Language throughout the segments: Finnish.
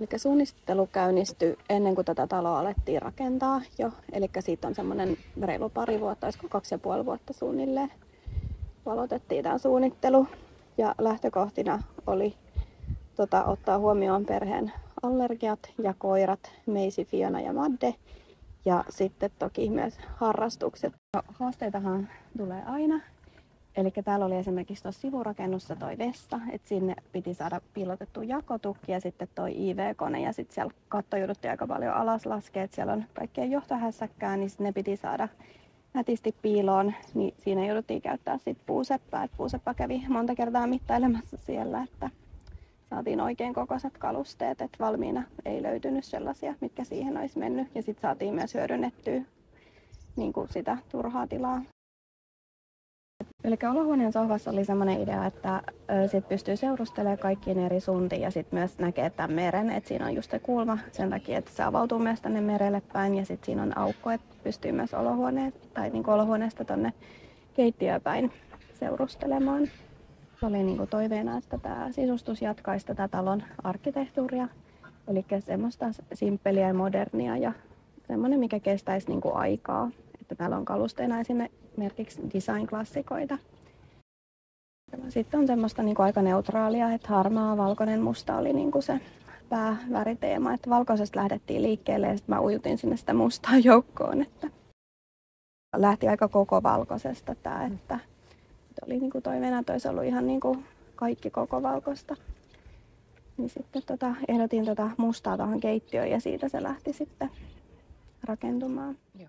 Eli suunnittelu käynnistyi ennen kuin tätä taloa alettiin rakentaa jo. Eli siitä on semmoinen reilu pari vuotta, olisiko 2,5 vuotta suunnilleen. Aloitettiin tämä suunnittelu ja lähtökohtina oli ottaa huomioon perheen allergiat ja koirat, Meisi, Fiona ja Madde. Ja sitten toki myös harrastukset. Haasteitahan tulee aina. Eli täällä oli esimerkiksi tuossa sivurakennussa toi vessa, että sinne piti saada piilotettu jakotukki ja sitten toi IV-kone ja sitten siellä katto jouduttiin aika paljon alas laskea, että siellä on kaikkea johtohässäkkää, niin ne piti saada nätisti piiloon, niin siinä jouduttiin käyttää sitten puuseppää, että puuseppä kävi monta kertaa mittailemassa siellä, että saatiin oikein kokoiset kalusteet, että valmiina ei löytynyt sellaisia, mitkä siihen olisi mennyt ja sitten saatiin myös hyödynnettyä niin kuin sitä turhaa tilaa. Eli olohuoneen sohvassa oli sellainen idea, että sit pystyy seurustelemaan kaikkiin eri suuntiin ja sitten myös näkee tämän meren, että siinä on just se kulma sen takia, että se avautuu myös tänne merelle päin ja sitten siinä on aukko, että pystyy myös olohuoneesta tonne keittiöön päin seurustelemaan. Oli niin kuin toiveena, että tämä sisustus jatkaisi tätä talon arkkitehtuuria, eli semmoista simppeliä ja modernia ja semmoinen, mikä kestäisi niin kuin aikaa. Että täällä on kalusteena esimerkiksi design-klassikoita. Sitten on semmoista niin kuin aika neutraalia, että harmaa, valkoinen, musta oli niin kuin se pääväriteema. Että valkoisesta lähdettiin liikkeelle ja sitten mä ujutin sinne sitä mustaa joukkoon. Että lähti aika koko valkoisesta tämä, että oli niin kuin toiveena, että olisi ollut ihan niin kuin kaikki koko valkoista. Niin sitten ehdotin mustaa tuohon keittiöön ja siitä se lähti sitten rakentumaan. Joo.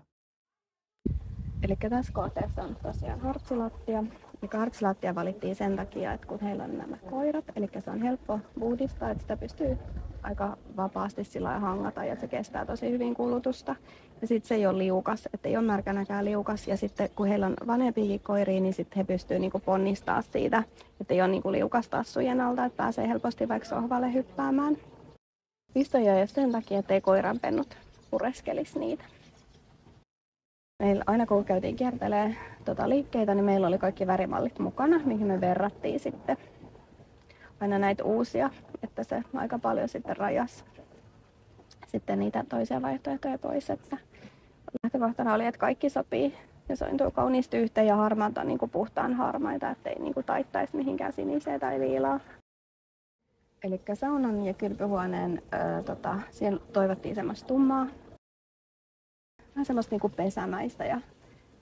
Eli tässä kohteessa on tosiaan hartsilattia. Ja hartsilattia valittiin sen takia, että kun heillä on nämä koirat, eli se on helppo puhdistaa, että sitä pystyy aika vapaasti sillä hangata ja se kestää tosi hyvin kulutusta. Ja sitten se ei ole liukas, että ei ole märkänäkään liukas. Ja sitten kun heillä on vanhempiakin koiria, niin sitten he pystyy niinku ponnistaa siitä, että ei ole niinku liukas tassujen alta, että pääsee helposti vaikka sohvalle hyppäämään. Pistoja ei ole sen takia, ettei koiranpennut pureskelisi niitä. Meillä aina kun käytiin kiertelemään liikkeitä, niin meillä oli kaikki värimallit mukana, mihin me verrattiin sitten aina näitä uusia, että se aika paljon sitten rajasi sitten niitä toisia vaihtoehtoja pois. Että lähtökohtana oli, että kaikki sopii ja sointuu kauniisti yhteen ja harmaat on niin kuin puhtaan harmaita, ettei niin kuin taittaisi mihinkään siniseen tai liilaa. Eli saunan ja kylpyhuoneen, siellä toivottiin semmoista tummaa. Vähän semmoista niinku pesämäistä ja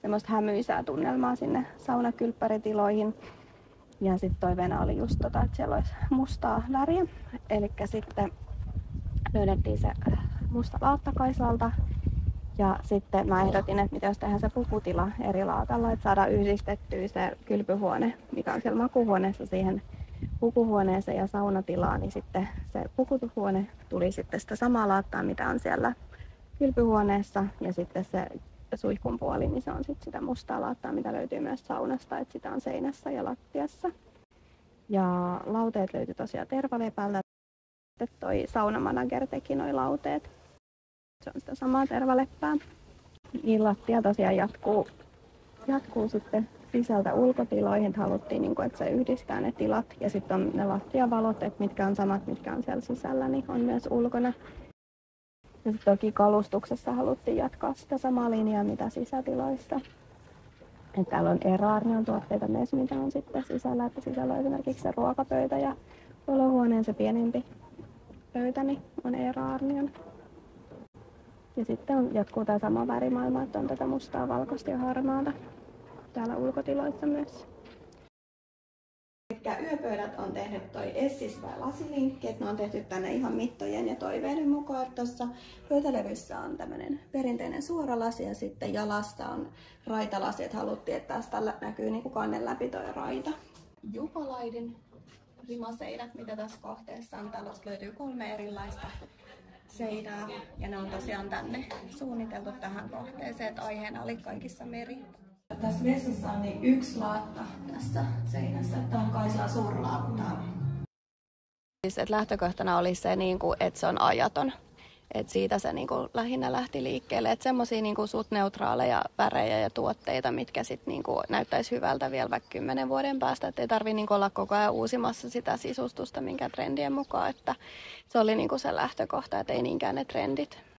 semmoista hämyisää tunnelmaa sinne saunakylppäritiloihin. Ja sitten toiveena oli just että siellä olisi mustaa väriä. Eli sitten löydettiin se musta laatta Kaisalta. Ja sitten mä ehdotin, että mitä jos tehdään se pukutila eri laatalla, että saadaan yhdistettyä se kylpyhuone, mikä on siellä makuuhuoneessa siihen pukuhuoneeseen ja saunatilaan, niin sitten se pukuhuone tuli sitten sitä samaa laattaa, mitä on siellä kylpyhuoneessa ja sitten se suihkun puoli, niin se on sitten sitä mustaa laattaa, mitä löytyy myös saunasta, että sitä on seinässä ja lattiassa. Ja lauteet löytyi tosiaan Tervalepältä. Sitten toi saunamanager teki noi lauteet. Se on sitä samaa Tervaleppää. Niin lattia tosiaan jatkuu sitten sisältä ulkotiloihin, että haluttiin, että se yhdistää ne tilat. Ja sitten on ne lattiavalot, että mitkä on samat, mitkä on siellä sisällä, niin on myös ulkona. Ja sitten toki kalustuksessa haluttiin jatkaa sitä samaa linjaa, mitä sisätiloissa. Et täällä on Eraarnion tuotteita myös, mitä on sitten sisällä. Että sisällä on esimerkiksi se ruokapöytä ja olohuoneen se pienempi pöytä niin on Eraarnion. Ja sitten jatkuu tämä sama värimaailma, että on tätä mustaa, valkoista ja harmaata täällä ulkotiloissa myös. Yöpöydät on tehnyt toi Essis vai lasilinkki, että ne on tehty tänne ihan mittojen ja toiveiden mukaan. Tuossa pöytälevyssä on tämmöinen perinteinen suora lasi ja sitten jalassa on raitalasi, että haluttiin, että tästä näkyy niin kuin kannen läpi toi raita. Jupalaidin rimaseinät, mitä tässä kohteessa on. Täällä löytyy 3 erilaista seinää ja ne on tosiaan tänne suunniteltu tähän kohteeseen, että aiheena oli kaikissa meri. Tässä vessassa on niin 1 laatta tässä seinässä, että on Kaisaa suurlaattaa. Siis, lähtökohtana oli se, että se on ajaton. Et siitä se niinku lähinnä lähti liikkeelle. Että semmoisia niinku suht neutraaleja värejä ja tuotteita, mitkä sit niinku näyttäisi hyvältä vielä vaikka 10 vuoden päästä. Että ei tarvitse niinku olla koko ajan uusimassa sitä sisustusta minkä trendien mukaan. Että se oli niinku se lähtökohta, että ei niinkään ne trendit.